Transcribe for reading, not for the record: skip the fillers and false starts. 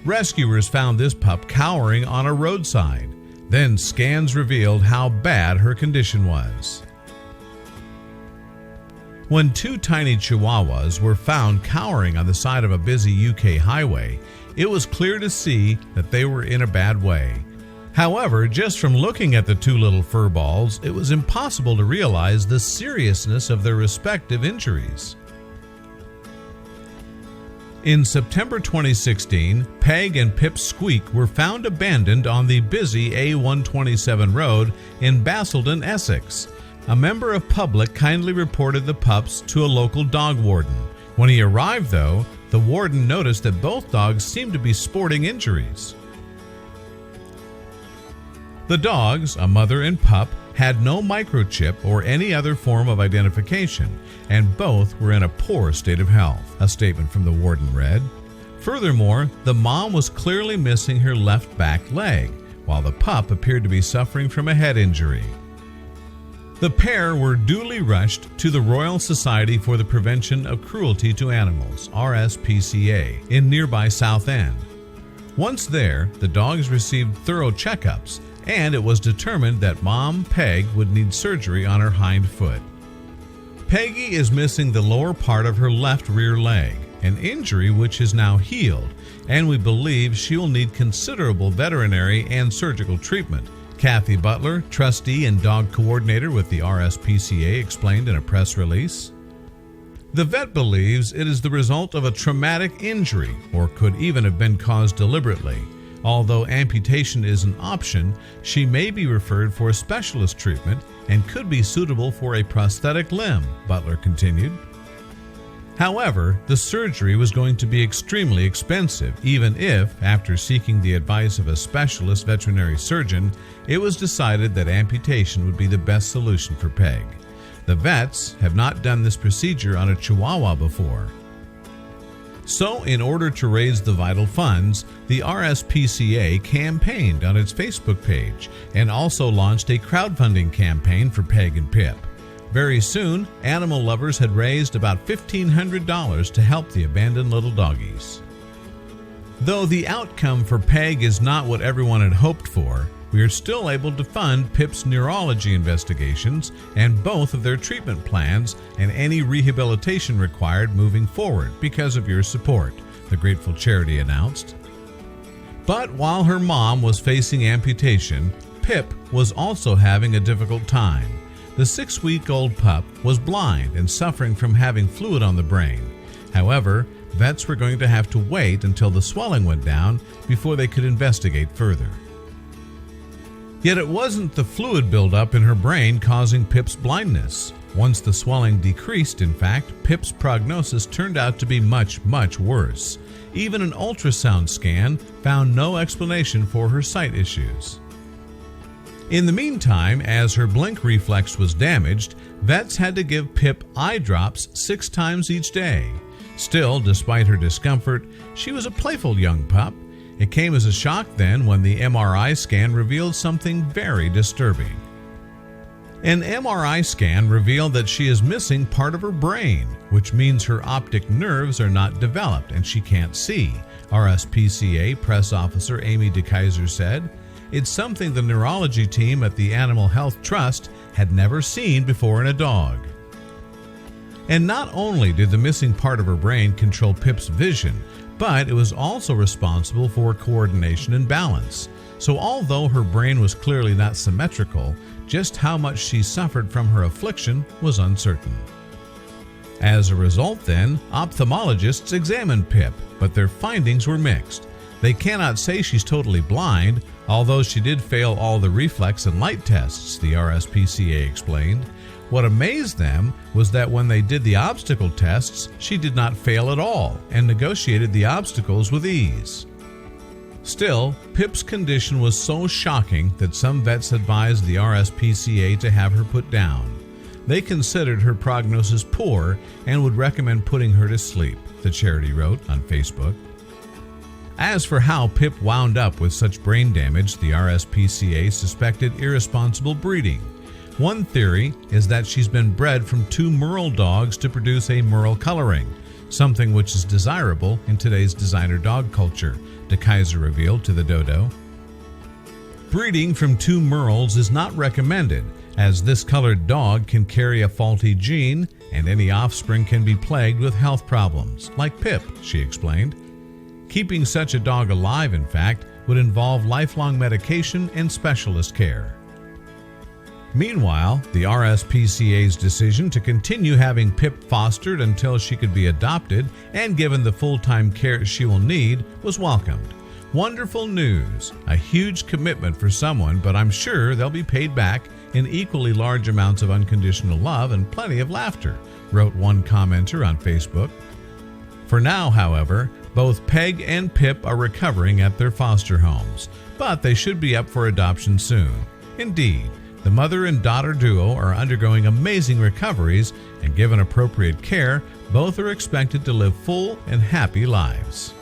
Rescuers found this pup cowering on a roadside. Then scans revealed how bad her condition was. When two tiny Chihuahuas were found cowering on the side of a busy UK highway, it was clear to see that they were in a bad way. However, just from looking at the two little fur balls, it was impossible to realize the seriousness of their respective injuries. In September 2016, Peg and Pip Squeak were found abandoned on the busy A127 road in Basildon, Essex. A member of public kindly reported the pups to a local dog warden. When he arrived, though, the warden noticed that both dogs seemed to be sporting injuries. The dogs, a mother and pup, had no microchip or any other form of identification, and both were in a poor state of health, a statement from the warden read. Furthermore, the mom was clearly missing her left back leg, while the pup appeared to be suffering from a head injury. The pair were duly rushed to the Royal Society for the Prevention of Cruelty to Animals, RSPCA, in nearby Southend. Once there, the dogs received thorough checkups, and it was determined that Mom Peg would need surgery on her hind foot. Peggy is missing the lower part of her left rear leg, an injury which is now healed, and we believe she will need considerable veterinary and surgical treatment, Kathy Butler, trustee and dog coordinator with the RSPCA, explained in a press release. The vet believes it is the result of a traumatic injury or could even have been caused deliberately. Although amputation is an option, she may be referred for specialist treatment and could be suitable for a prosthetic limb, Butler continued. However, the surgery was going to be extremely expensive, even if, after seeking the advice of a specialist veterinary surgeon, it was decided that amputation would be the best solution for Peg. The vets have not done this procedure on a Chihuahua before. So, in order to raise the vital funds, the RSPCA campaigned on its Facebook page and also launched a crowdfunding campaign for Peg and Pip. Very soon, animal lovers had raised about $1,500 to help the abandoned little doggies. Though the outcome for Peg is not what everyone had hoped for, we are still able to fund Pip's neurology investigations and both of their treatment plans and any rehabilitation required moving forward because of your support, the grateful charity announced. But while her mom was facing amputation, Pip was also having a difficult time. The 6-week-old pup was blind and suffering from having fluid on the brain. However, vets were going to have to wait until the swelling went down before they could investigate further. Yet it wasn't the fluid buildup in her brain causing Pip's blindness. Once the swelling decreased, in fact, Pip's prognosis turned out to be much, much worse. Even an ultrasound scan found no explanation for her sight issues. In the meantime, as her blink reflex was damaged, vets had to give Pip eye drops 6 times each day. Still, despite her discomfort, she was a playful young pup. It came as a shock then when the MRI scan revealed something very disturbing. An MRI scan revealed that she is missing part of her brain, which means her optic nerves are not developed and she can't see, RSPCA press officer Amy DeKaiser said. It's something the neurology team at the Animal Health Trust had never seen before in a dog. And not only did the missing part of her brain control Pip's vision, but it was also responsible for coordination and balance. So although her brain was clearly not symmetrical, just how much she suffered from her affliction was uncertain. As a result then, ophthalmologists examined Pip, but their findings were mixed. They cannot say she's totally blind, although she did fail all the reflex and light tests, the RSPCA explained. What amazed them was that when they did the obstacle tests, she did not fail at all and negotiated the obstacles with ease. Still, Pip's condition was so shocking that some vets advised the RSPCA to have her put down. They considered her prognosis poor and would recommend putting her to sleep, the charity wrote on Facebook. As for how Pip wound up with such brain damage, the RSPCA suspected irresponsible breeding. One theory is that she's been bred from 2 Merle dogs to produce a Merle coloring. something which is desirable in today's designer dog culture, DeKaiser revealed to the Dodo. Breeding from two Merles is not recommended, as this colored dog can carry a faulty gene and any offspring can be plagued with health problems, like Pip, she explained. Keeping such a dog alive, in fact, would involve lifelong medication and specialist care. Meanwhile, the RSPCA's decision to continue having Pip fostered until she could be adopted and given the full-time care she will need was welcomed. Wonderful news, a huge commitment for someone, but I'm sure they'll be paid back in equally large amounts of unconditional love and plenty of laughter, wrote one commenter on Facebook. For now, however, both Peg and Pip are recovering at their foster homes, but they should be up for adoption soon. Indeed, the mother and daughter duo are undergoing amazing recoveries, and given appropriate care, both are expected to live full and happy lives.